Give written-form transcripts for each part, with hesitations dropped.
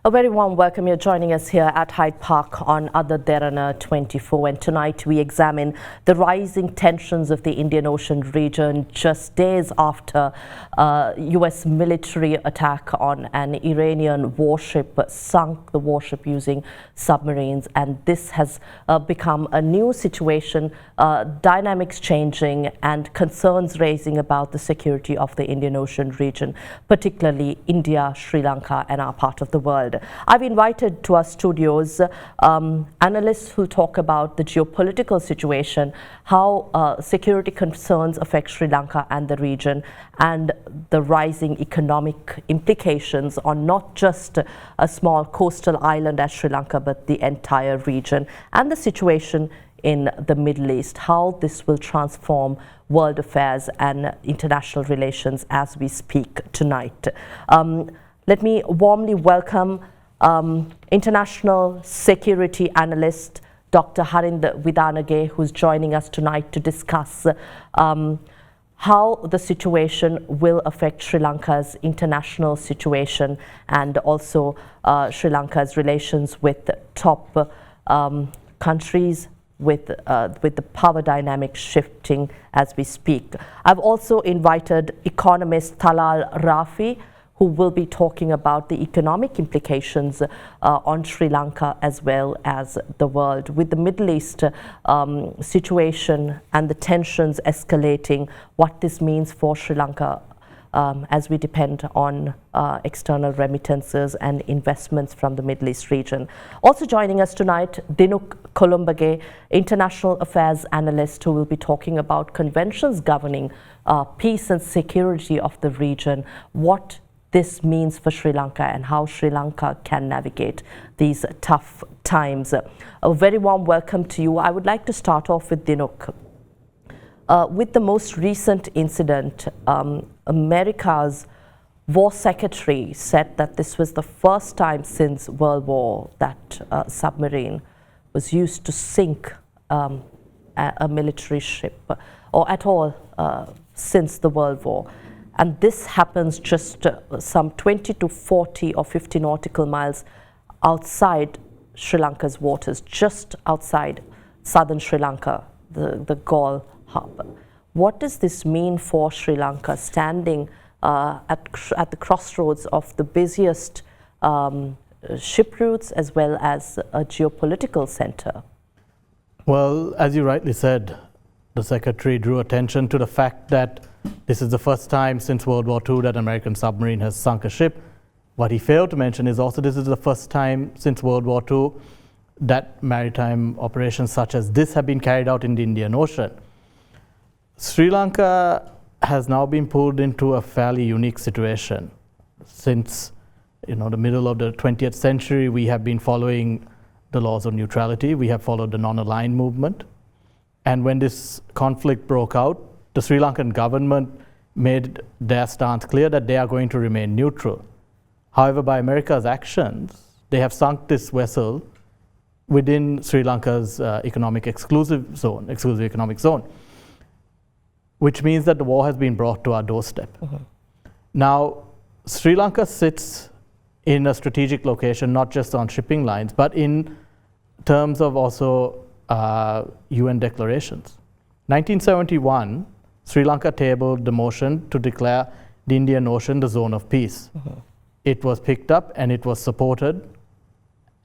A very warm welcome. You're joining us here at Hyde Park on Other Derana 24, and tonight we examine the rising tensions of the Indian Ocean region just days after US military attack on an Iranian warship sunk the warship using submarines, and this has become a new situation, dynamics changing and concerns raising about the security of the Indian Ocean region, particularly India, Sri Lanka and our part of the world. I've invited to our studios analysts who talk about the geopolitical situation, how security concerns affect Sri Lanka and the region, and the rising economic implications on not just a small coastal island as Sri Lanka, but the entire region, and the situation in the Middle East, how this will transform world affairs and international relations as we speak tonight. Let me warmly welcome international security analyst Dr. Harinda Vidanage, who's joining us tonight to discuss how the situation will affect Sri Lanka's international situation and also Sri Lanka's relations with top countries, with the power dynamics shifting as we speak. I've also invited economist Talal Rafi, who will be talking about the economic implications on Sri Lanka as well as the world. With the Middle East situation and the tensions escalating, what this means for Sri Lanka as we depend on external remittances and investments from the Middle East region. Also joining us tonight, Dinouk Colombage, international affairs analyst, who will be talking about conventions governing peace and security of the region, what this means for Sri Lanka and how Sri Lanka can navigate these tough times. A very warm welcome to you. I would like to start off with Dinouk. With the most recent incident, America's War Secretary said that this was the first time since World War that a submarine was used to sink a military ship, or at all since the World War. And this happens just some 20 to 40 or 50 nautical miles outside Sri Lanka's waters, just outside southern Sri Lanka, the Galle hub. What does this mean for Sri Lanka, standing at the crossroads of the busiest ship routes as well as a geopolitical center? Well, as you rightly said, the Secretary drew attention to the fact that this is the first time since World War II that an American submarine has sunk a ship. What he failed to mention is also this is the first time since World War II that maritime operations such as this have been carried out in the Indian Ocean. Sri Lanka has now been pulled into a fairly unique situation. Since the middle of the 20th century, we have been following the laws of neutrality. We have followed the non-aligned movement. And when this conflict broke out, the Sri Lankan government made their stance clear that they are going to remain neutral. However, by America's actions, they have sunk this vessel within Sri Lanka's exclusive economic zone, which means that the war has been brought to our doorstep. Now, Sri Lanka sits in a strategic location, not just on shipping lines, but in terms of also UN declarations. 1971, Sri Lanka tabled the motion to declare the Indian Ocean the zone of peace. It was picked up and it was supported,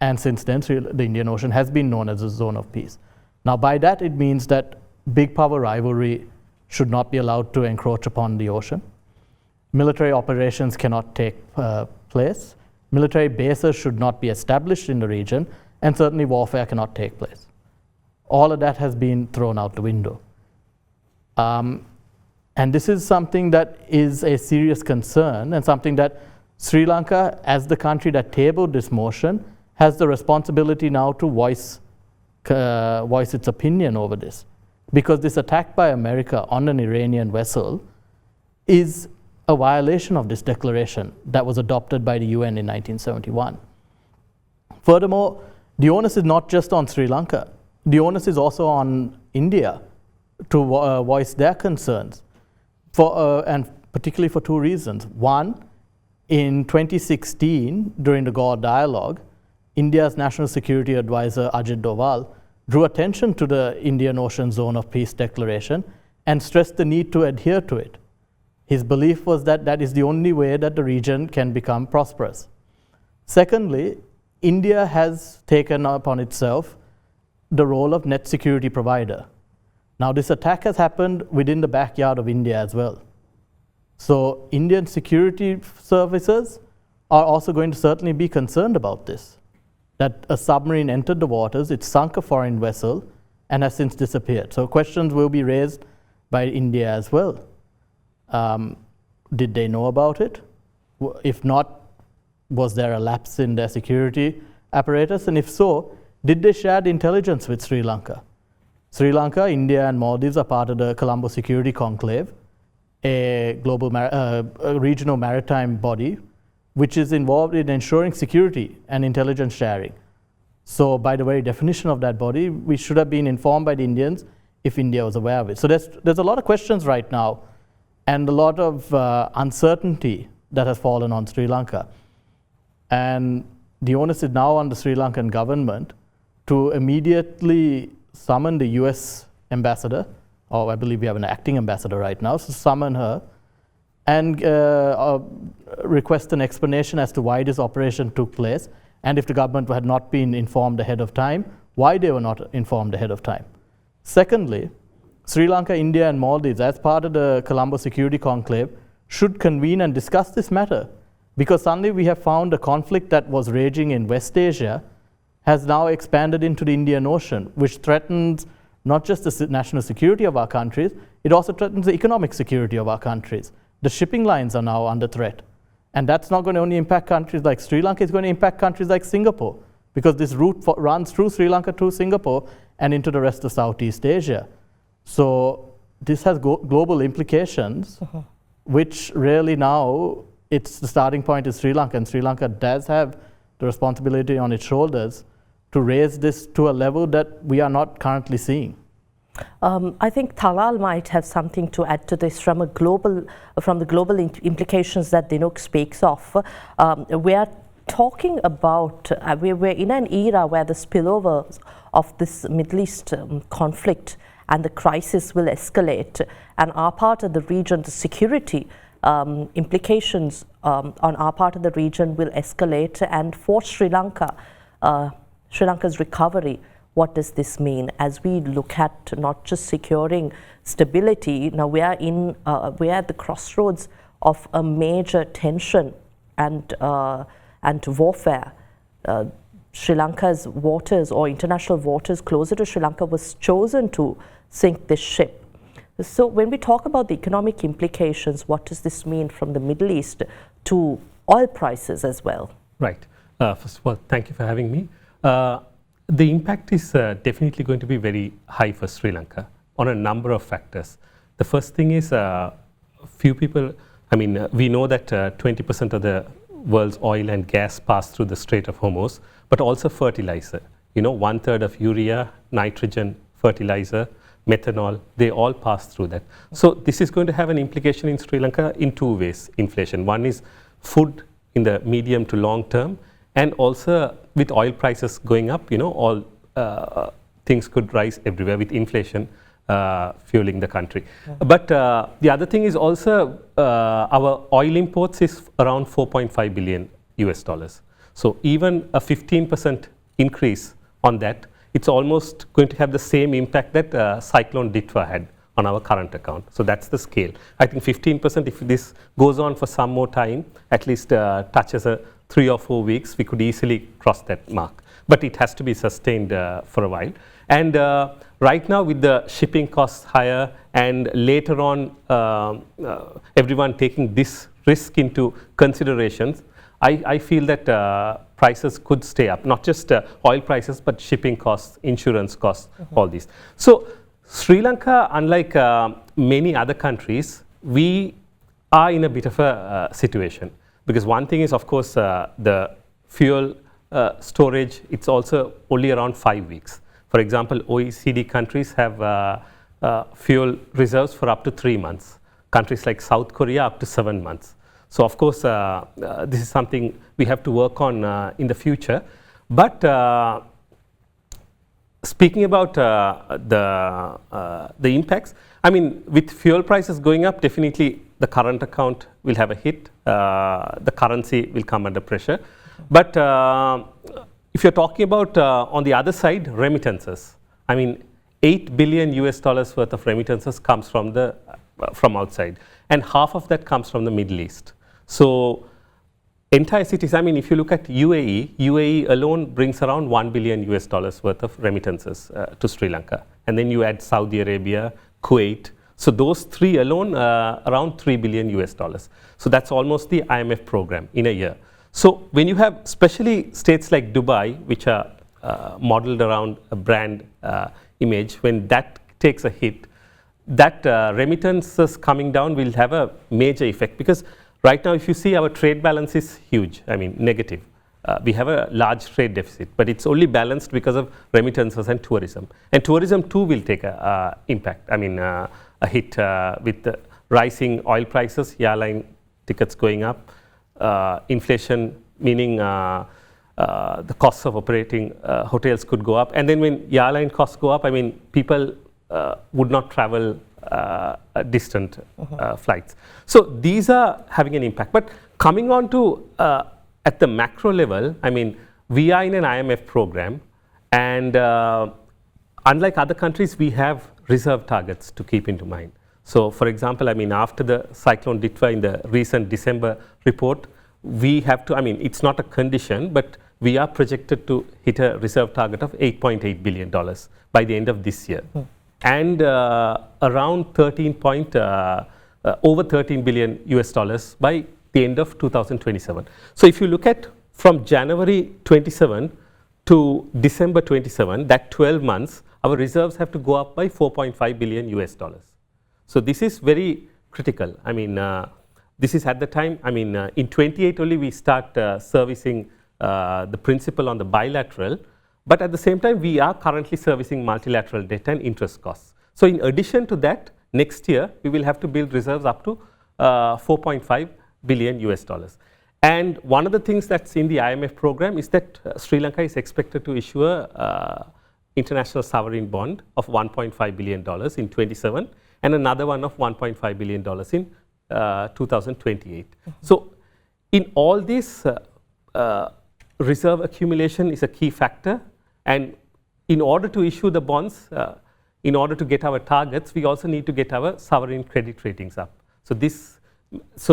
and since then the Indian Ocean has been known as a zone of peace. Now by that it means that big power rivalry should not be allowed to encroach upon the ocean. Military operations cannot take place. Military bases should not be established in the region, and certainly warfare cannot take place. All of that has been thrown out the window. And this is something that is a serious concern, and something that Sri Lanka, as the country that tabled this motion, has the responsibility now to voice its opinion over this. Because this attack by America on an Iranian vessel is a violation of this declaration that was adopted by the UN in 1971. Furthermore, the onus is not just on Sri Lanka. The onus is also on India to voice their concerns, and particularly for two reasons. One, In 2016, during the Gore Dialogue, India's National Security Advisor Ajit Doval drew attention to the Indian Ocean Zone of Peace Declaration and stressed the need to adhere to it. His belief was that that is the only way that the region can become prosperous. Secondly, India has taken upon itself the role of net security provider. Now, this attack has happened within the backyard of India as well. So Indian security services are also going to certainly be concerned about this, that a submarine entered the waters, it sunk a foreign vessel, and has since disappeared. So questions will be raised by India as well. Did they know about it? If not, was there a lapse in their security apparatus? And if so, did they share the intelligence with Sri Lanka? Sri Lanka, India, and Maldives are part of the Colombo Security Conclave, a global a regional maritime body which is involved in ensuring security and intelligence sharing. So by the very definition of that body, we should have been informed by the Indians if India was aware of it. So there's a lot of questions right now and a lot of uncertainty that has fallen on Sri Lanka. And the onus is now on the Sri Lankan government to immediately summon the US ambassador, or I believe we have an acting ambassador right now, so summon her and request an explanation as to why this operation took place, and if the government had not been informed ahead of time, why they were not informed ahead of time. Secondly, Sri Lanka, India, and Maldives, as part of the Colombo Security Conclave, should convene and discuss this matter, because suddenly we have found a conflict that was raging in West Asia has now expanded into the Indian Ocean, which threatens not just the national security of our countries, it also threatens the economic security of our countries. The shipping lines are now under threat. And that's not going to only impact countries like Sri Lanka, it's going to impact countries like Singapore, because this route runs through Sri Lanka to Singapore and into the rest of Southeast Asia. So this has global implications, which really now, it's the starting point is Sri Lanka, and Sri Lanka does have the responsibility on its shoulders to raise this to a level that we are not currently seeing. I think Talal might have something to add to this from the global implications that Dinouk speaks of. We are talking about, we're in an era where the spillover of this Middle East conflict and the crisis will escalate, and our part of the region, the security implications on our part of the region will escalate, and for Sri Lanka, Sri Lanka's recovery, what does this mean as we look at not just securing stability? Now we are at the crossroads of a major tension and warfare. Sri Lanka's waters, or international waters closer to Sri Lanka, was chosen to sink this ship. So when we talk about the economic implications, what does this mean from the Middle East to oil prices as well? Right. First of all, thank you for having me. The impact is definitely going to be very high for Sri Lanka on a number of factors. The first thing is few people, we know that 20% of the world's oil and gas pass through the Strait of Hormuz, but also fertilizer. 1/3 of urea, nitrogen, fertilizer, methanol, they all pass through that. So this is going to have an implication in Sri Lanka in two ways, inflation. One is food in the medium to long term, and also with oil prices going up, all things could rise everywhere with inflation fueling the country. But the other thing is also our oil imports is around $4.5 billion US. So even a 15% increase on that, it's almost going to have the same impact that Cyclone Ditwa had on our current account. So that's the scale. I think 15%, if this goes on for some more time, at least touches 3 or 4 weeks, we could easily cross that mark. But it has to be sustained for a while. And right now, with the shipping costs higher, and later on everyone taking this risk into considerations, I feel that prices could stay up, not just oil prices, but shipping costs, insurance costs, all these. So Sri Lanka, unlike many other countries, we are in a bit of a situation. Because one thing is, of course, the fuel storage, it's also only around 5 weeks. For example, OECD countries have fuel reserves for up to 3 months. Countries like South Korea up to 7 months. So of course, this is something we have to work on in the future. But speaking about the impacts, I mean, with fuel prices going up, definitely the current account will have a hit. The currency will come under pressure. But if you're talking about on the other side, remittances, I mean, $8 billion worth of remittances comes from the from outside, and half of that comes from the Middle East. So entire cities, I mean, if you look at UAE alone brings around $1 billion worth of remittances to Sri Lanka, and then you add Saudi Arabia, Kuwait. So those three alone, around $3 billion. So that's almost the IMF program in a year. So when you have, especially states like Dubai, which are modeled around a brand image, when that takes a hit, that remittances coming down will have a major effect, because right now if you see our trade balance is huge, I mean negative. We have a large trade deficit, but it's only balanced because of remittances and tourism. And tourism too will take a impact, I mean a hit with the rising oil prices, airline tickets going up, inflation, meaning the costs of operating hotels could go up. And then when airline costs go up, I mean, people would not travel distant flights. So these are having an impact. But coming on to at the macro level, I mean, we are in an IMF program, and unlike other countries, we have reserve targets to keep into mind. So for example, I mean, after the cyclone Ditwa in the recent December report, we have to, I mean, it's not a condition, but we are projected to hit a reserve target of $8.8 billion by the end of this year. And around over $13 billion by the end of 2027. So if you look at from January 27 to December 27, that 12 months, our reserves have to go up by $4.5 billion. So this is very critical. I mean, this is at the time, I mean, in 28 only we start servicing the principal on the bilateral, but at the same time we are currently servicing multilateral debt and interest costs. So in addition to that, next year we will have to build reserves up to $4.5 billion. And one of the things that's in the IMF program is that Sri Lanka is expected to issue a international sovereign bond of $1.5 billion in 27, and another one of $1.5 billion in 2028. So in all this, reserve accumulation is a key factor, and in order to issue the bonds, in order to get our targets, we also need to get our sovereign credit ratings up. So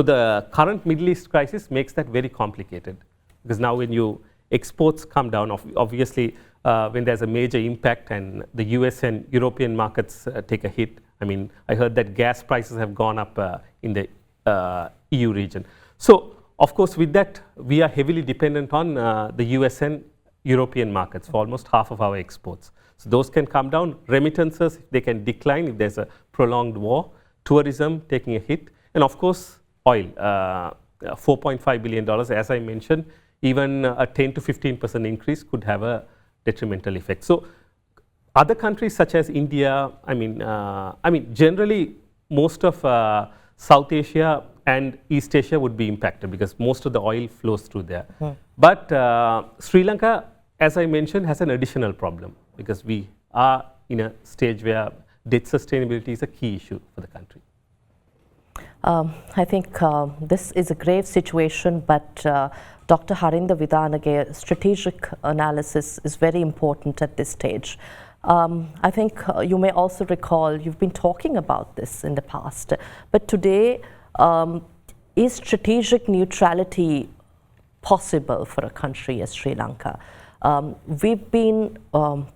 the current Middle East crisis makes that very complicated, because now when you exports come down, obviously when there's a major impact and the US and European markets take a hit. I mean, I heard that gas prices have gone up in the EU region. So of course with that, we are heavily dependent on the US and European markets for almost half of our exports. So those can come down. Remittances, they can decline if there's a prolonged war. Tourism taking a hit. And of course, oil, $4.5 billion, as I mentioned, even a 10 to 15% increase could have a detrimental effect. So other countries such as India, I mean, generally most of South Asia and East Asia would be impacted because most of the oil flows through there. But Sri Lanka, as I mentioned, has an additional problem because we are in a stage where debt sustainability is a key issue for the country. I think this is a grave situation, but Dr. Harinda Vidanage, strategic analysis is very important at this stage. I think you may also recall you've been talking about this in the past, but today is strategic neutrality possible for a country as Sri Lanka? We've been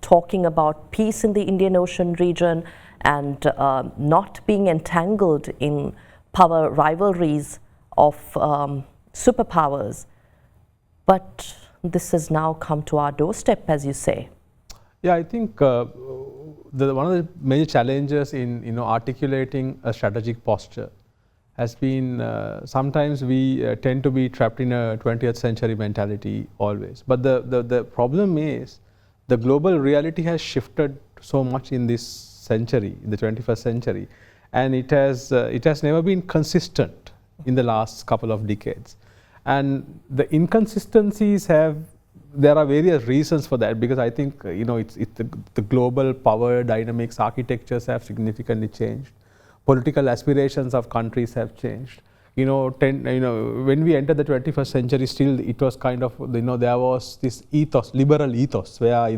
talking about peace in the Indian Ocean region and not being entangled in power rivalries of superpowers, but this has now come to our doorstep, as you say. Yeah, I think one of the major challenges in articulating a strategic posture has been sometimes we tend to be trapped in a 20th century mentality always. But the problem is the global reality has shifted so much in this century, in the 21st century, and it has never been consistent in the last couple of decades. And the inconsistencies there are various reasons for that, because I think it's the global power dynamics, architectures have significantly changed. Political aspirations of countries have changed. When we entered the 21st century, still it was kind of, there was this ethos, liberal ethos, where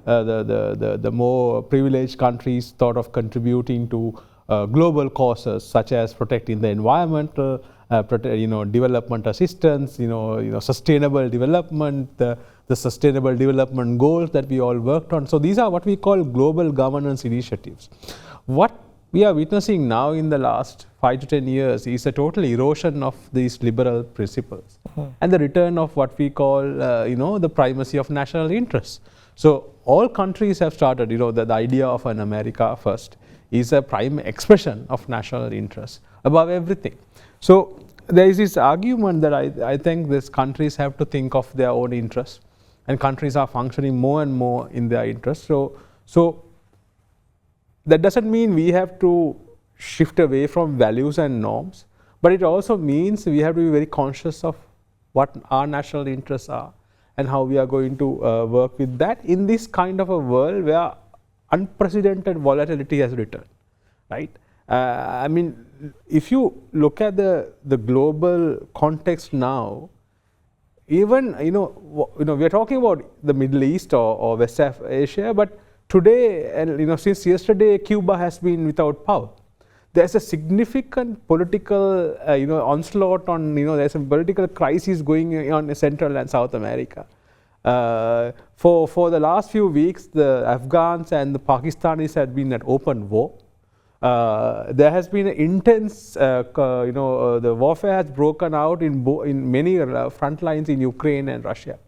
the more privileged countries thought of contributing to global causes such as protecting the environment, development assistance, sustainable development, the sustainable development goals that we all worked on. So these are what we call global governance initiatives. What we are witnessing now in the last 5 to 10 years is a total erosion of these liberal principles and the return of what we call, the primacy of national interests. So all countries have started, the idea of an America first is a prime expression of national interest above everything. So there is this argument that I think these countries have to think of their own interests, and countries are functioning more and more in their interests. So that doesn't mean we have to shift away from values and norms, but it also means we have to be very conscious of what our national interests are and how we are going to work with that in this kind of a world where unprecedented volatility has returned, right? I mean, if you look at the global context now, even we are talking about the Middle East or West Asia, but today, and since yesterday, Cuba has been without power. There's a significant political onslaught on, there's a political crisis going on in Central and South America. For the last few weeks, the Afghans and the Pakistanis had been at open war. There has been an intense, the warfare has broken out in many front lines in Ukraine and Russia,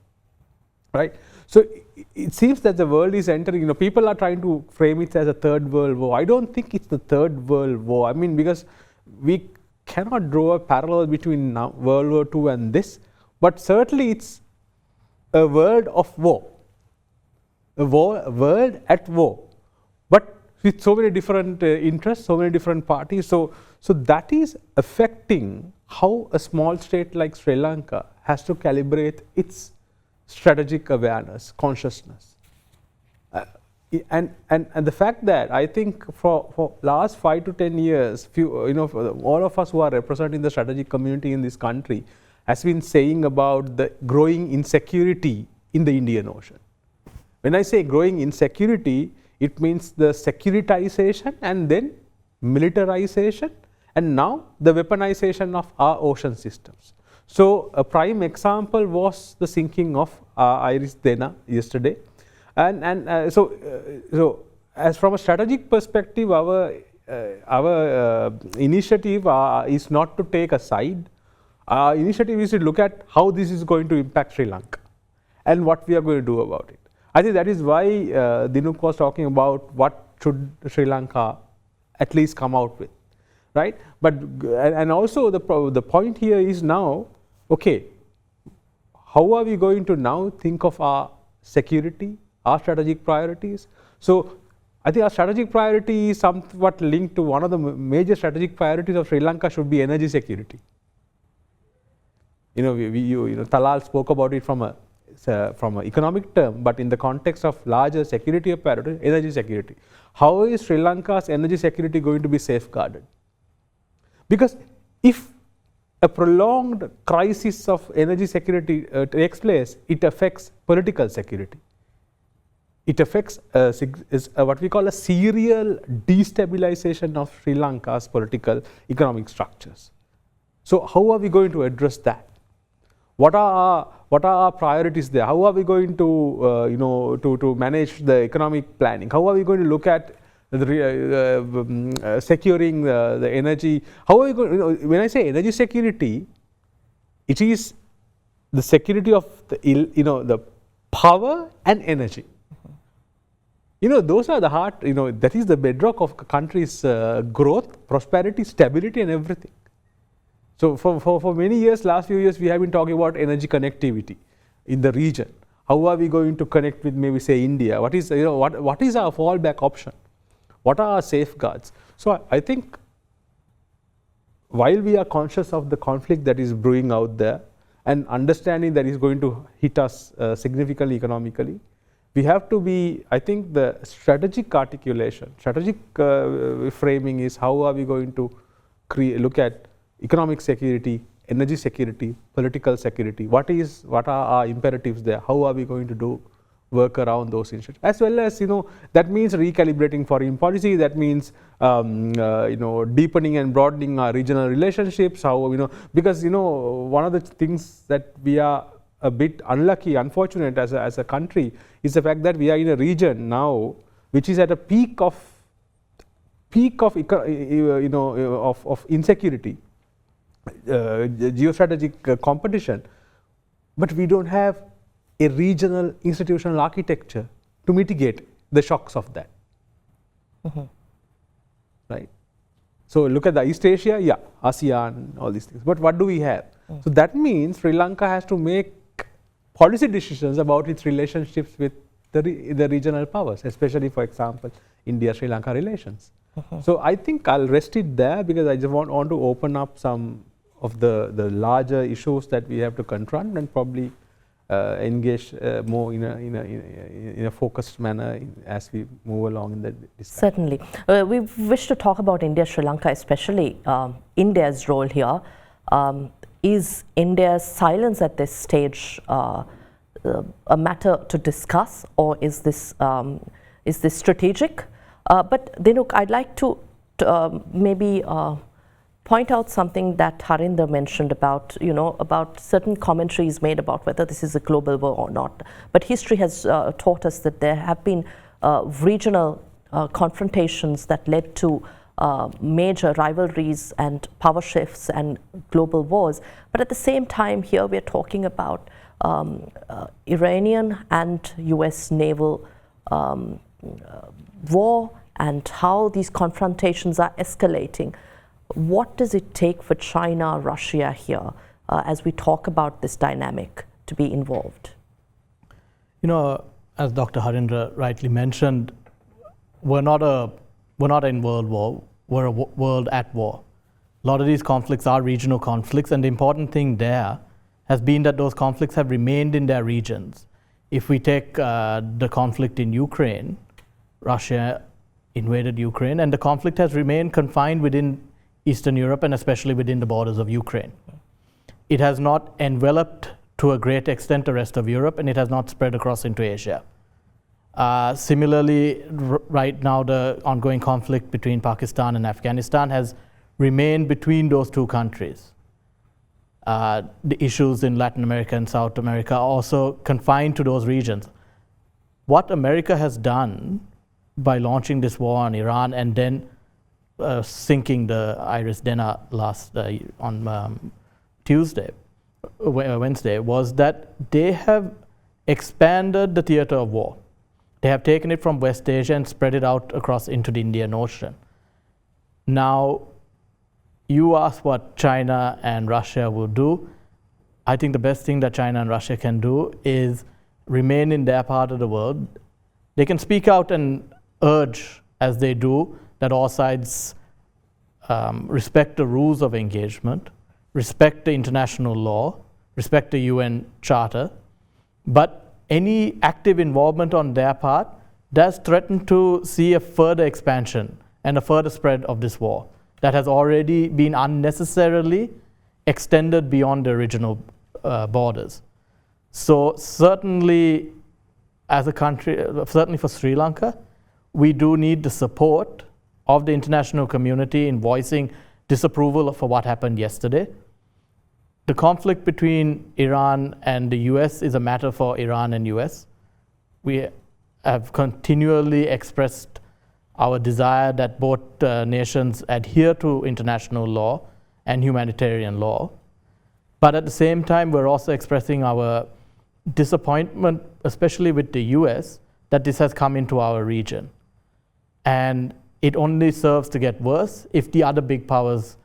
right? So it seems that the world is entering, people are trying to frame it as a third world war. I don't think it's the third world war. I mean, because we cannot draw a parallel between World War II and this, but certainly it's a world of war, a world at war, but with so many different interests, so many different parties. So that is affecting how a small state like Sri Lanka has to calibrate its strategic awareness, consciousness. And the fact that I think for last 5 to 10 years, all of us who are representing the strategic community in this country has been saying about the growing insecurity in the Indian Ocean. When I say growing insecurity, it means the securitization and then militarization, and now the weaponization of our ocean systems. So a prime example was the sinking of Iris Dena yesterday, and so as from a strategic perspective, our initiative is not to take a side. Our initiative is to look at how this is going to impact Sri Lanka and what we are going to do about it. I think that is why Dinouk was talking about what should Sri Lanka at least come out with, right? But and also the point here is now, okay, how are we going to now think of our security, our strategic priorities? So I think our strategic priority is somewhat linked to one of the major strategic priorities of Sri Lanka should be energy security. Talal spoke about it from an economic term, but in the context of larger security apparatus, energy security. How is Sri Lanka's energy security going to be safeguarded? Because if a prolonged crisis of energy security takes place, it affects political security. It affects what we call a serial destabilization of Sri Lanka's political economic structures. So how are we going to address that? What are our priorities there? How are we going to to manage the economic planning? How are we going to look at securing the energy? How are we going? When I say energy security, it is the security of the power and energy. Those are the heart. That is the bedrock of a country's growth, prosperity, stability, and everything. So for many years, last few years, we have been talking about energy connectivity in the region. How are we going to connect with maybe say India? What is what is our fallback option? What are our safeguards? So I think while we are conscious of the conflict that is brewing out there and understanding that is going to hit us significantly economically, we have to be, I think the strategic articulation, strategic framing is how are we going to look at economic security, energy security, political security, what are our imperatives there, how are we going to do work around those issues, as well as that means recalibrating foreign policy, that means deepening and broadening our regional relationships, how because one of the things that we are a bit unlucky, unfortunate as a country is the fact that we are in a region now which is at a peak of insecurity, geostrategic competition, but we don't have a regional institutional architecture to mitigate the shocks of that. Right? So look at the East Asia, yeah, ASEAN, all these things. But what do we have? So that means Sri Lanka has to make policy decisions about its relationships with the regional powers, especially, for example, India-Sri Lanka relations. So I think I'll rest it there because I just want to open up some of the larger issues that we have to confront and probably engage more in a focused manner as we move along in the discussion. Certainly. We wish to talk about India-Sri Lanka, especially India's role here. Is India's silence at this stage a matter to discuss, or is this strategic? But Dinouk, I'd like to maybe point out something that Harinda mentioned about, about certain commentaries made about whether this is a global war or not. But history has taught us that there have been regional confrontations that led to major rivalries and power shifts and global wars. But at the same time, here we're talking about Iranian and US naval war and how these confrontations are escalating. What does it take for China, Russia here, as we talk about this dynamic, to be involved? As Dr. Harinda rightly mentioned, we're not in world war, we're a world at war. A lot of these conflicts are regional conflicts, and the important thing there has been that those conflicts have remained in their regions. If we take the conflict in Ukraine, Russia invaded Ukraine, and the conflict has remained confined within Eastern Europe and especially within the borders of Ukraine. It has not enveloped to a great extent the rest of Europe, and it has not spread across into Asia. Similarly, right now the ongoing conflict between Pakistan and Afghanistan has remained between those two countries. The issues in Latin America and South America are also confined to those regions. What America has done by launching this war on Iran and then sinking the Iris Dena on Wednesday, was that they have expanded the theater of war. They have taken it from West Asia and spread it out across into the Indian Ocean. Now, you ask what China and Russia will do. I think the best thing that China and Russia can do is remain in their part of the world. They can speak out and urge, as they do, that all sides respect the rules of engagement, respect the international law, respect the UN Charter, but any active involvement on their part does threaten to see a further expansion and a further spread of this war that has already been unnecessarily extended beyond the original borders. So certainly, as a country, certainly for Sri Lanka, we do need the support of the international community in voicing disapproval for what happened yesterday. The conflict between Iran and the US is a matter for Iran and US. We have continually expressed our desire that both nations adhere to international law and humanitarian law. But at the same time, we're also expressing our disappointment, especially with the US, that this has come into our region. And it only serves to get worse if the other big powers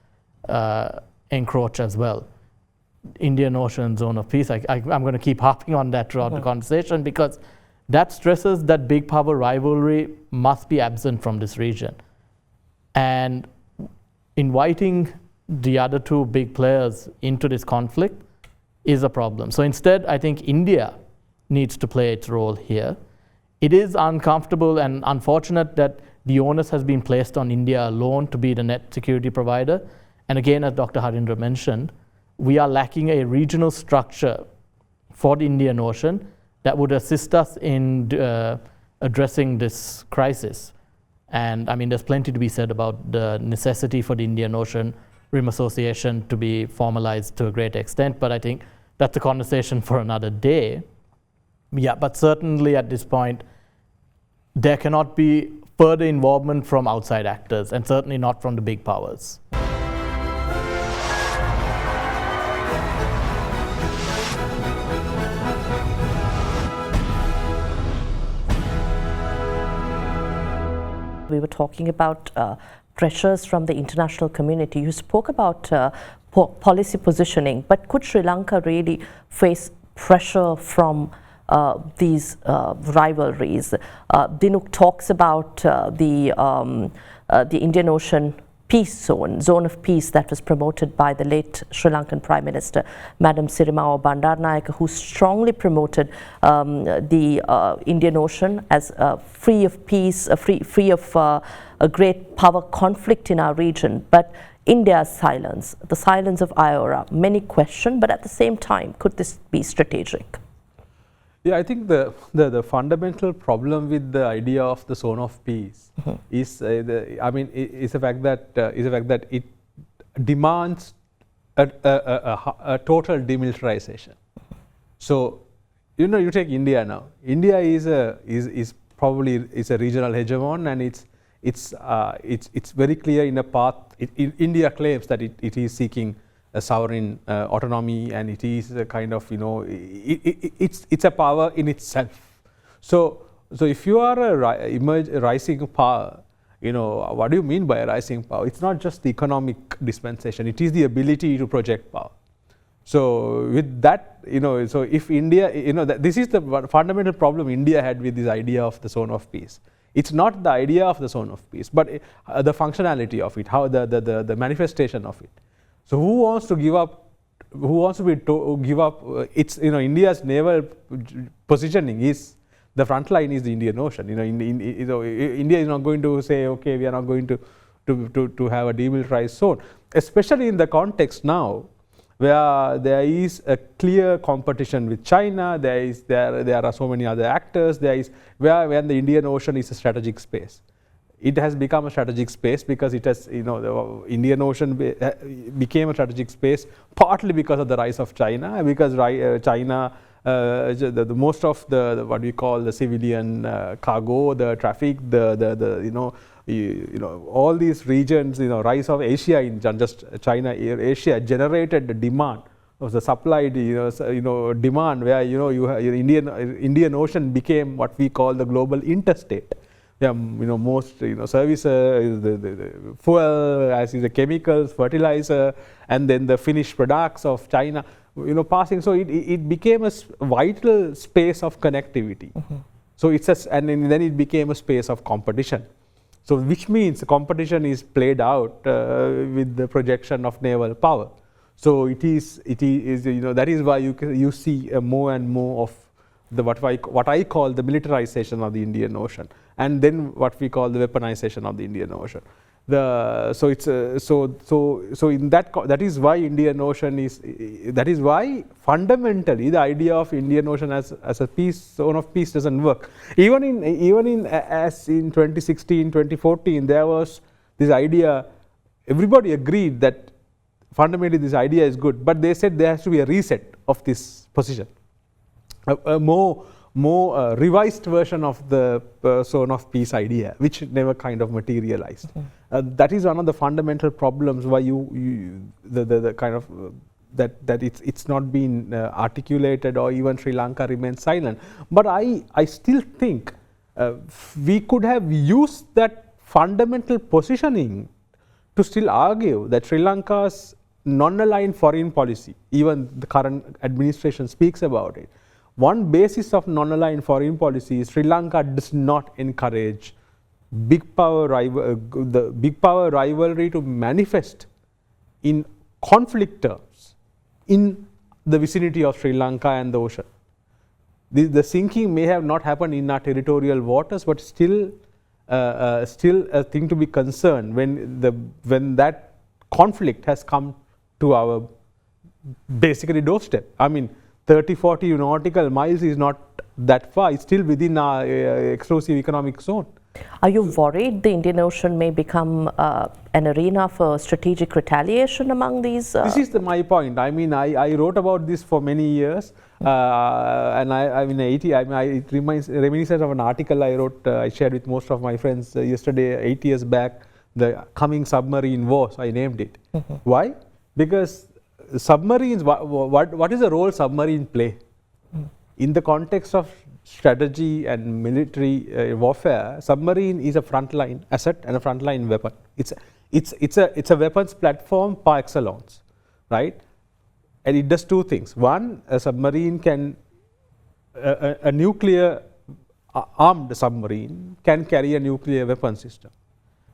encroach as well. Indian Ocean Zone of Peace, I'm going to keep harping on that throughout the conversation, because that stresses that big power rivalry must be absent from this region. And inviting the other two big players into this conflict is a problem. So instead, I think India needs to play its role here. It is uncomfortable and unfortunate that the onus has been placed on India alone to be the net security provider. And again, as Dr. Harinda mentioned, we are lacking a regional structure for the Indian Ocean that would assist us in addressing this crisis. And I mean, there's plenty to be said about the necessity for the Indian Ocean Rim Association to be formalized to a great extent, but I think that's a conversation for another day. Yeah, but certainly at this point, there cannot be further involvement from outside actors, and certainly not from the big powers. We were talking about pressures from the international community. You spoke about policy positioning, but could Sri Lanka really face pressure from these rivalries? Dinouk talks about the Indian Ocean peace zone of peace that was promoted by the late Sri Lankan Prime Minister, Madam Sirimawa Bandaranaike, who strongly promoted the Indian Ocean as free of peace, free of a great power conflict in our region. But India's silence, the silence of IORA, many question, but at the same time, could this be strategic? Yeah, I think the fundamental problem with the idea of the zone of peace is is the fact that it demands a total demilitarization. So you take India now. India is probably a regional hegemon, and it's very clear in a path. India claims that it is seeking a sovereign autonomy, and it is a kind of it's a power in itself. So if you are a rising power, what do you mean by a rising power? It's not just the economic dispensation; it is the ability to project power. So with that, so if India, this is the fundamental problem India had with this idea of the zone of peace. It's not the idea of the zone of peace, but the functionality of it, how the manifestation of it. So who wants to give up? Who wants to give up? It's India's naval positioning is the front line is the Indian Ocean. India is not going to say, okay, we are not going to have a demilitarized zone, especially in the context now where there is a clear competition with China. There are so many other actors. When the Indian Ocean is a strategic space. It has become a strategic space because it has, the Indian Ocean became a strategic space partly because of the rise of China, because China, most of the what we call the civilian cargo, the traffic, all these regions, rise of Asia in just China, Asia generated the demand of the supply, demand where you have Indian Ocean became what we call the global interstate. Yeah, most services, the fuel, as is the chemicals, fertilizer, and then the finished products of China, passing. So it became a vital space of connectivity. So and then it became a space of competition. So which means the competition is played out with the projection of naval power. So it is that is why you see more and more of what I call the militarization of the Indian Ocean, and then what we call the weaponization of the Indian Ocean. So in that is why Indian Ocean is. That is why fundamentally the idea of Indian Ocean as a zone of peace doesn't work. Even in as in 2016, 2014, there was this idea. Everybody agreed that fundamentally this idea is good, but they said there has to be a reset of this position. A more revised version of the zone of peace idea, which never kind of materialized. That is one of the fundamental problems why the kind of that it's not been articulated, or even Sri Lanka remains silent. But I still think we could have used that fundamental positioning to still argue that Sri Lanka's non-aligned foreign policy, even the current administration speaks about it. One basis of non-aligned foreign policy is Sri Lanka does not encourage the big power rivalry to manifest in conflict terms in the vicinity of Sri Lanka and the ocean. The sinking may have not happened in our territorial waters, but still a thing to be concerned when that conflict has come to our basically doorstep. I mean, 30-40 nautical miles is not that far. It's still within our exclusive economic zone. Are you worried the Indian Ocean may become an arena for strategic retaliation among these? This is my point. I mean, I wrote about this for many years, and it reminiscent of an article I wrote. I shared with most of my friends yesterday, 8 years back. The coming submarine war, so I named it. Why? Because submarines. What is the role submarine play in the context of strategy and military warfare? Submarine is a frontline asset and a frontline weapon. It's a weapons platform par excellence, right? And it does two things. One, a submarine can a nuclear armed submarine can carry a nuclear weapon system,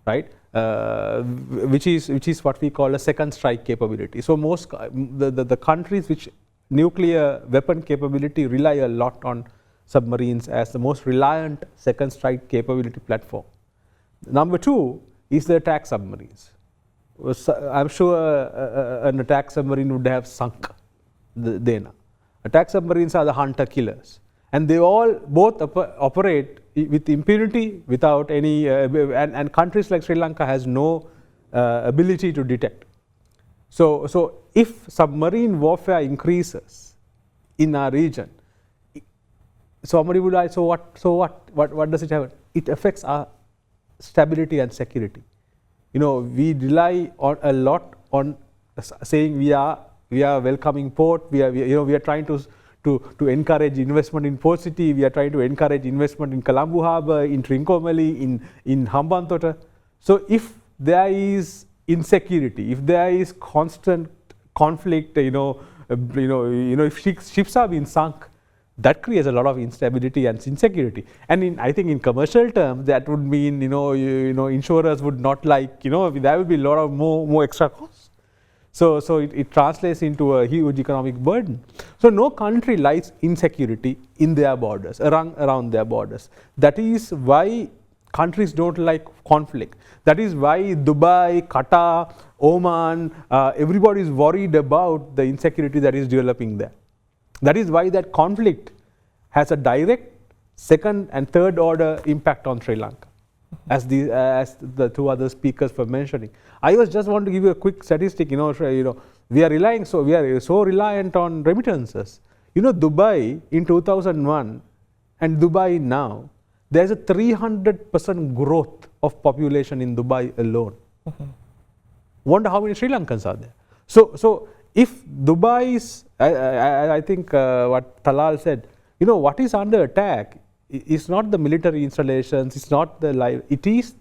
right? Which is what we call a second strike capability. So most the countries which nuclear weapon capability rely a lot on submarines as the most reliant second strike capability platform. Number two is the attack submarines. I'm sure an attack submarine would have sunk the Derana. Attack submarines are the hunter killers, and they both operate with impunity without any and countries like Sri Lanka has no ability to detect. So if submarine warfare increases in our region, somebody would ask, so what does it have? It affects our stability and security. You know, we rely on a lot on saying we are a welcoming port. We are trying to encourage investment in Port City. We are trying to encourage investment in Colombo Harbour, in Trincomalee, in Hambantota. So if there is insecurity, if there is constant conflict, if ships are being sunk, that creates a lot of instability and insecurity. And I think in commercial terms, that would mean insurers would not like, there will be a lot of more extra costs. So it translates into a huge economic burden. So no country likes insecurity in their borders, around their borders. That is why countries don't like conflict. That is why Dubai, Qatar, Oman, everybody is worried about the insecurity that is developing there. That is why that conflict has a direct second and third order impact on Sri Lanka, as the two other speakers were mentioning. I just want to give you a quick statistic. We are so reliant on remittances. Dubai in 2001 and Dubai now, there's a 300% growth of population in Dubai alone. Wonder how many Sri Lankans are there. So if Dubai's, I think what Talal said, what is under attack is not the military installations, it's not the life, it is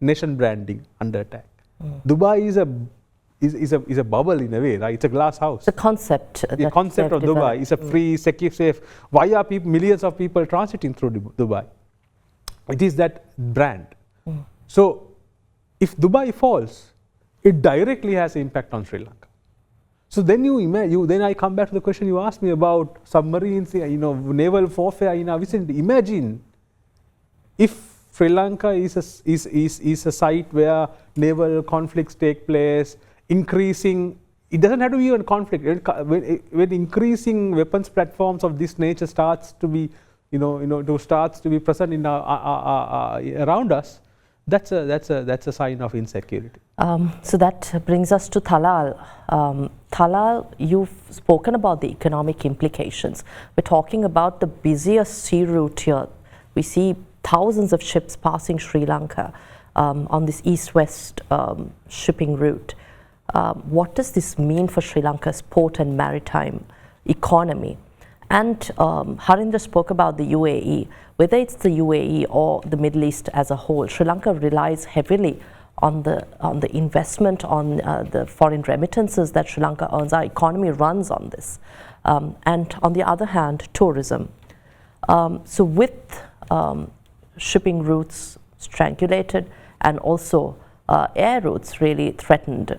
nation branding under attack. Dubai is a bubble in a way, right? It's a glass house. The concept. The concept of Dubai is a free, secure, safe. Why are millions of people transiting through Dubai? It is that brand. So if Dubai falls, it directly has impact on Sri Lanka. So then then I come back to the question you asked me about submarines, naval warfare in our vicinity. Imagine if Sri Lanka is a site where naval conflicts take place, increasing. It doesn't have to be a conflict. When increasing weapons platforms of this nature starts to be, starts to be present in around us, that's a sign of insecurity. So that brings us to Talal. Talal, you've spoken about the economic implications. We're talking about the busiest sea route here. We see thousands of ships passing Sri Lanka on this east-west shipping route. What does this mean for Sri Lanka's port and maritime economy? And Harinda spoke about the UAE. Whether it's the UAE or the Middle East as a whole, Sri Lanka relies heavily on the investment, on the foreign remittances that Sri Lanka earns. Our economy runs on this. And on the other hand, tourism. So with shipping routes strangulated and also air routes really threatened,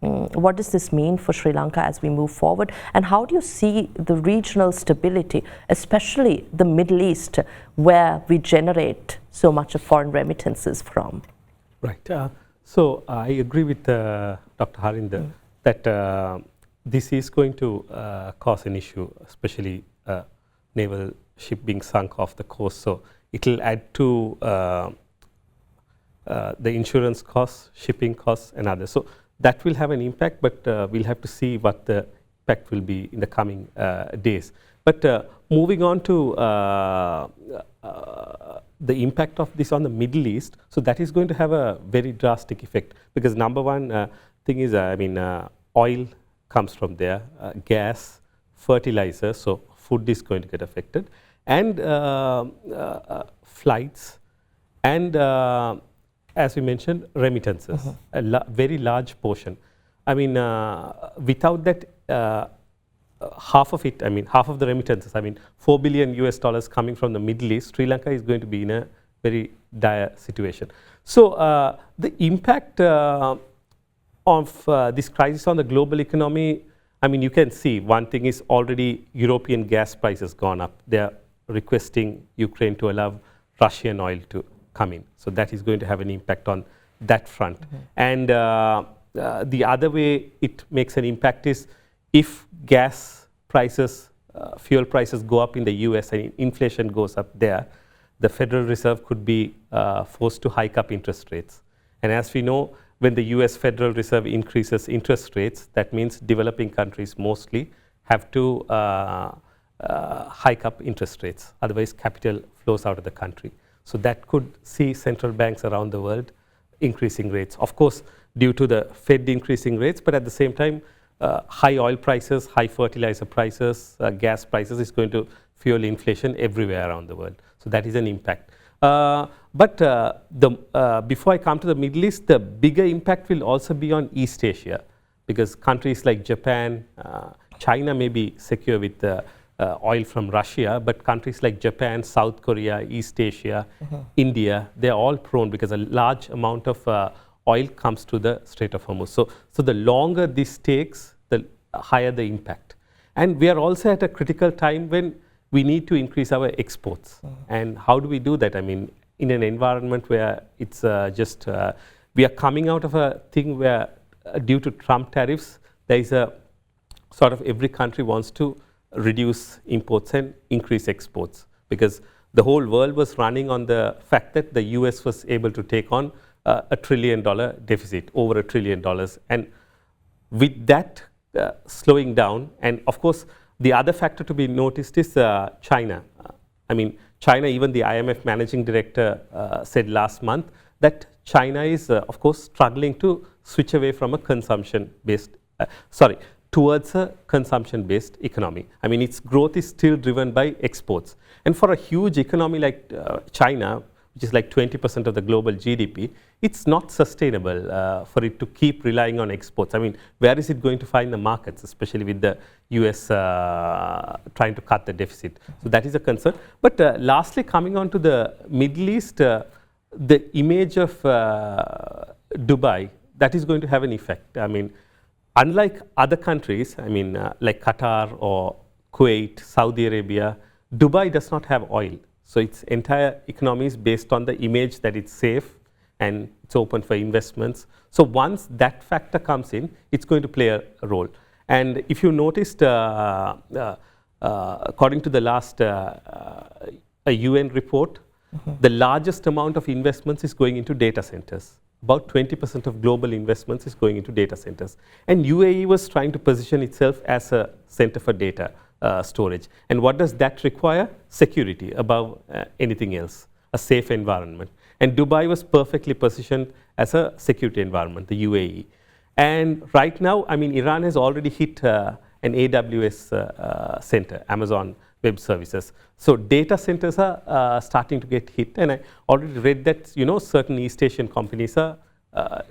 What does this mean for Sri Lanka as we move forward? And how do you see the regional stability, especially the Middle East, where we generate so much of foreign remittances from? Right. So I agree with Dr. Harinda that this is going to cause an issue, especially naval ship being sunk off the coast. So it will add to the insurance costs, shipping costs, and others. So that will have an impact, but we'll have to see what the impact will be in the coming days. But moving on to the impact of this on the Middle East, so that is going to have a very drastic effect, because number one thing is, oil comes from there, gas, fertilizer, so food is going to get affected, and flights, and as we mentioned, remittances, a very large portion. Without that, half of it, half of the remittances, $4 billion US coming from the Middle East, Sri Lanka is going to be in a very dire situation. So the impact of this crisis on the global economy, you can see one thing is already European gas prices gone up. They are requesting Ukraine to allow Russian oil to come in. So that is going to have an impact on that front. And the other way it makes an impact is if gas prices, fuel prices go up in the US and inflation goes up there, the Federal Reserve could be forced to hike up interest rates. And as we know, when the US Federal Reserve increases interest rates, that means developing countries mostly have to hike up interest rates. Otherwise, capital flows out of the country. So that could see central banks around the world increasing rates. Of course, due to the Fed increasing rates, but at the same time, high oil prices, high fertilizer prices, gas prices is going to fuel inflation everywhere around the world. So that is an impact. But before I come to the Middle East, the bigger impact will also be on East Asia, because countries like Japan, China may be secure with oil from Russia, but countries like Japan, South Korea, East Asia, India, they're all prone because a large amount of oil comes to the Strait of Hormuz. So the longer this takes, the higher the impact. And we are also at a critical time when we need to increase our exports. And how do we do that? In an environment where it's we are coming out of a thing where due to Trump tariffs, there is a sort of every country wants to reduce imports and increase exports, because the whole world was running on the fact that the US was able to take on $1 trillion deficit, over $1 trillion. And with that slowing down, and of course, the other factor to be noticed is China. China, even the IMF managing director said last month that China is, of course, struggling to switch away from a consumption-based, towards a consumption-based economy. Its growth is still driven by exports. And for a huge economy like China, which is like 20% of the global GDP, it's not sustainable for it to keep relying on exports. Where is it going to find the markets, especially with the US trying to cut the deficit? So that is a concern. But lastly, coming on to the Middle East, the image of Dubai, that is going to have an effect. Unlike other countries, like Qatar or Kuwait, Saudi Arabia, Dubai does not have oil. So its entire economy is based on the image that it's safe and it's open for investments. So once that factor comes in, it's going to play a role. And if you noticed, according to the last a UN report, the largest amount of investments is going into data centers. About 20% of global investments is going into data centers. And UAE was trying to position itself as a center for data storage. And what does that require? Security above anything else, a safe environment. And Dubai was perfectly positioned as a security environment, the UAE. And right now, Iran has already hit an AWS center, Amazon Web Services. So data centers are starting to get hit. And I already read that certain East Asian companies are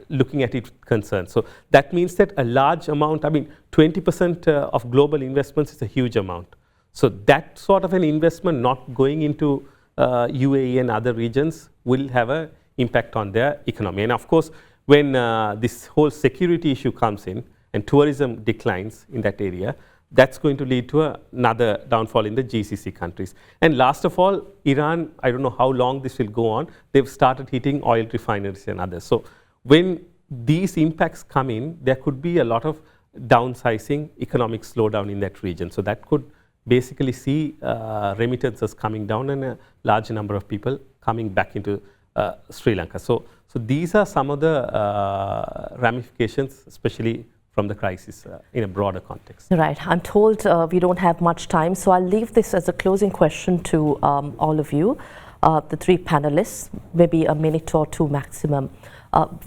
looking at it with concern. So that means that a large amount, 20% of global investments is a huge amount. So that sort of an investment not going into UAE and other regions will have an impact on their economy. And of course, when this whole security issue comes in and tourism declines in that area, that's going to lead to another downfall in the GCC countries. And last of all, Iran, I don't know how long this will go on, they've started hitting oil refineries and others. So when these impacts come in, there could be a lot of downsizing, economic slowdown in that region. So that could basically see remittances coming down and a large number of people coming back into Sri Lanka. So these are some of the ramifications, especially from the crisis in a broader context. Right. I'm told we don't have much time, so I'll leave this as a closing question to all of you, the three panelists, maybe a minute or two maximum.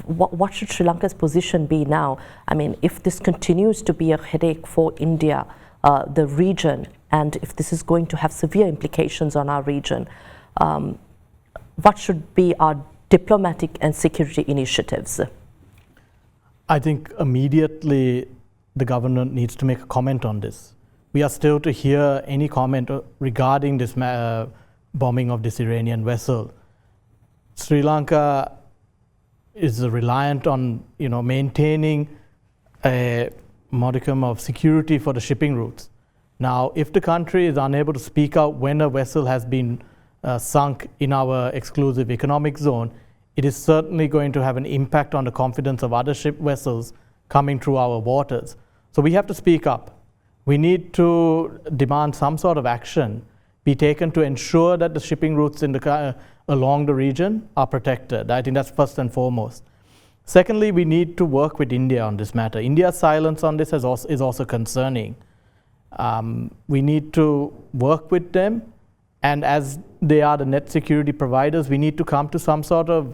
What should Sri Lanka's position be now? I mean, if this continues to be a headache for India, the region, and if this is going to have severe implications on our region, what should be our diplomatic and security initiatives? I think immediately the government needs to make a comment on this. We are still to hear any comment regarding this bombing of this Iranian vessel. Sri Lanka is reliant on maintaining a modicum of security for the shipping routes. Now, if the country is unable to speak out when a vessel has been sunk in our exclusive economic zone, it is certainly going to have an impact on the confidence of other ship vessels coming through our waters. So we have to speak up. We need to demand some sort of action be taken to ensure that the shipping routes in along the region are protected. I think that's first and foremost. Secondly, we need to work with India on this matter. India's silence on this is also concerning. We need to work with them, and as they are the net security providers, we need to come to some sort of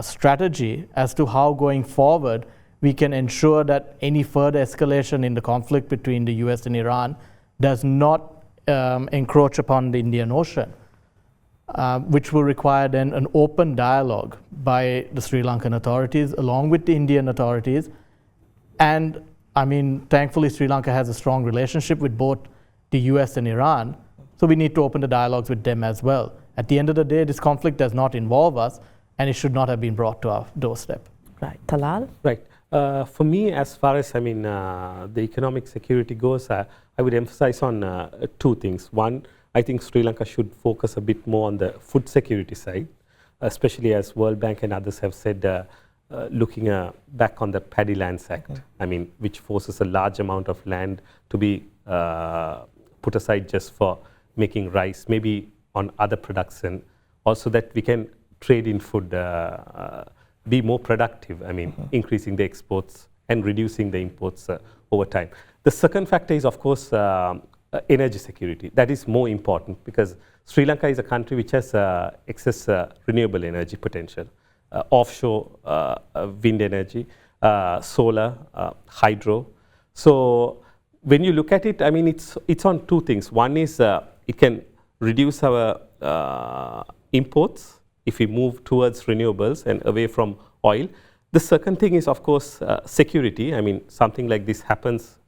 strategy as to how going forward we can ensure that any further escalation in the conflict between the US and Iran does not encroach upon the Indian Ocean, which will require then an open dialogue by the Sri Lankan authorities along with the Indian authorities. And I mean, thankfully Sri Lanka has a strong relationship with both the US and Iran, so we need to open the dialogues with them as well. At the end of the day, this conflict does not involve us, and it should not have been brought to our doorstep. Right. Talal? Right. For me, as far as the economic security goes, I would emphasize on two things. One, I think Sri Lanka should focus a bit more on the food security side, especially as World Bank and others have said, looking back on the Paddy Lands Act, which forces a large amount of land to be put aside just for making rice, maybe on other products, and also that we can trade in food, be more productive, increasing the exports and reducing the imports over time. The second factor is, of course, energy security. That is more important because Sri Lanka is a country which has excess renewable energy potential, offshore wind energy, solar, hydro. So when you look at it, it's on two things. One is it can reduce our imports if we move towards renewables and away from oil. The second thing is, of course, security. Something like this happens,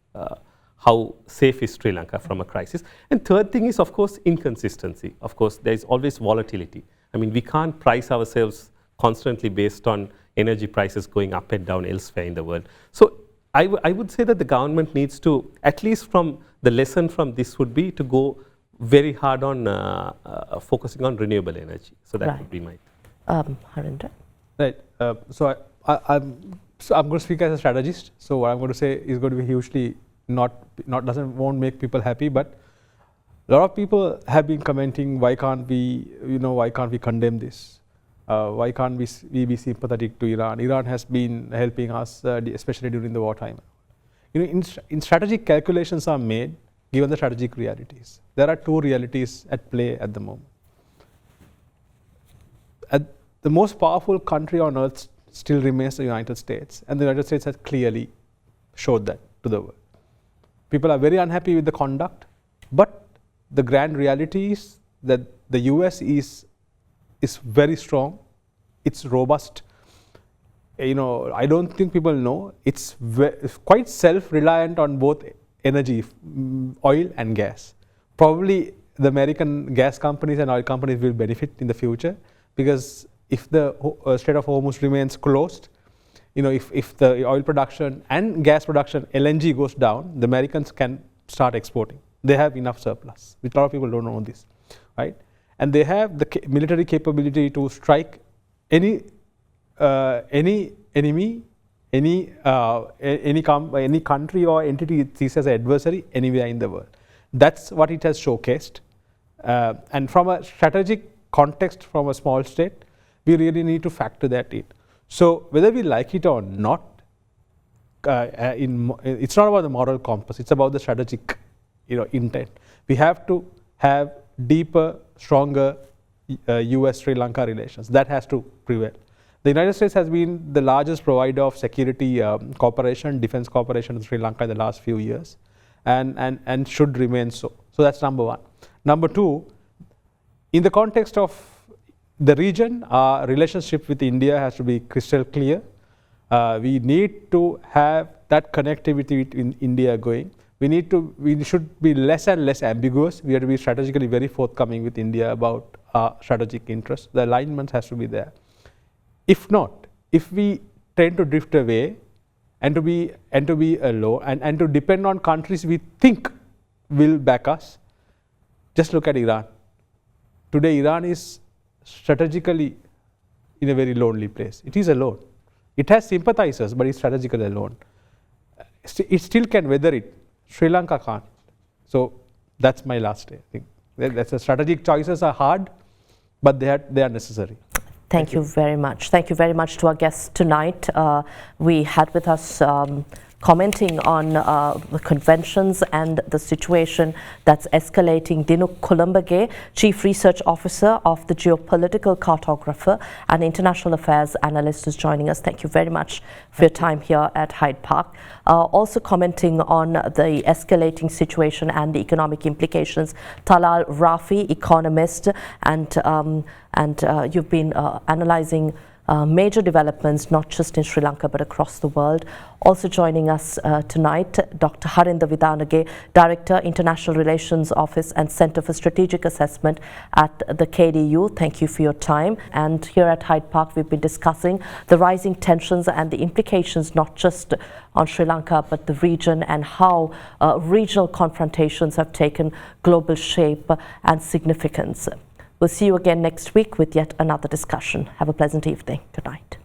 how safe is Sri Lanka from a crisis? And third thing is, of course, inconsistency. Of course, there is always volatility. We can't price ourselves constantly based on energy prices going up and down elsewhere in the world. So I would say that the government needs to, at least from the lesson from this would be to go very hard on focusing on renewable energy. So that would be my Harinda? Right. So I'm going to speak as a strategist. So what I'm going to say is going to be hugely won't make people happy, but a lot of people have been commenting, why can't we condemn this? Why can't we be sympathetic to Iran? Iran has been helping us, especially during the wartime. In strategic calculations are made given the strategic realities. There are two realities at play at the moment. The most powerful country on earth still remains the United States, and the United States has clearly showed that to the world. People are very unhappy with the conduct, but the grand reality is that the US is very strong, it's robust. I don't think people know, it's quite self-reliant on both energy, oil and gas. Probably the American gas companies and oil companies will benefit in the future because if the Strait of Hormuz remains closed, if the oil production and gas production, LNG goes down, the Americans can start exporting. They have enough surplus, which a lot of people don't know this, right? And they have the military capability to strike any enemy, any country or entity it sees as an adversary anywhere in the world. That's what it has showcased. And from a strategic context, from a small state, we really need to factor that in. So whether we like it or not, it's not about the moral compass, it's about the strategic intent. We have to have deeper, stronger US-Sri Lanka relations. That has to prevail. The United States has been the largest provider of security cooperation, defense cooperation in Sri Lanka in the last few years, and should remain so. So that's number one. Number two, in the context of the region, our relationship with India has to be crystal clear. We need to have that connectivity in India going. We should be less and less ambiguous. We have to be strategically very forthcoming with India about our strategic interests. The alignment has to be there. If not, if we tend to drift away and to be alone and to depend on countries we think will back us, just look at Iran. Today, Iran is strategically in a very lonely place. It is alone. It has sympathizers, but it's strategically alone. It still can weather it. Sri Lanka can't. So that's my last day. I think that's the strategic choices are hard, but they are necessary. Thank you very much. Thank you very much to our guests tonight. We had with us commenting on the conventions and the situation that's escalating, Dinouk Colombage, Chief Research Officer of the Geopolitical Cartographer and International Affairs Analyst, is joining us. Thank you very much for your time here at Hyde Park. Also commenting on the escalating situation and the economic implications, Talal, Rafi, Economist, and you've been analyzing major developments, not just in Sri Lanka, but across the world. Also joining us tonight, Dr. Harinda Vidanage, Director, International Relations Office and Center for Strategic Assessment at the KDU. Thank you for your time. And here at Hyde Park, we've been discussing the rising tensions and the implications, not just on Sri Lanka, but the region, and how regional confrontations have taken global shape and significance. We'll see you again next week with yet another discussion. Have a pleasant evening. Good night.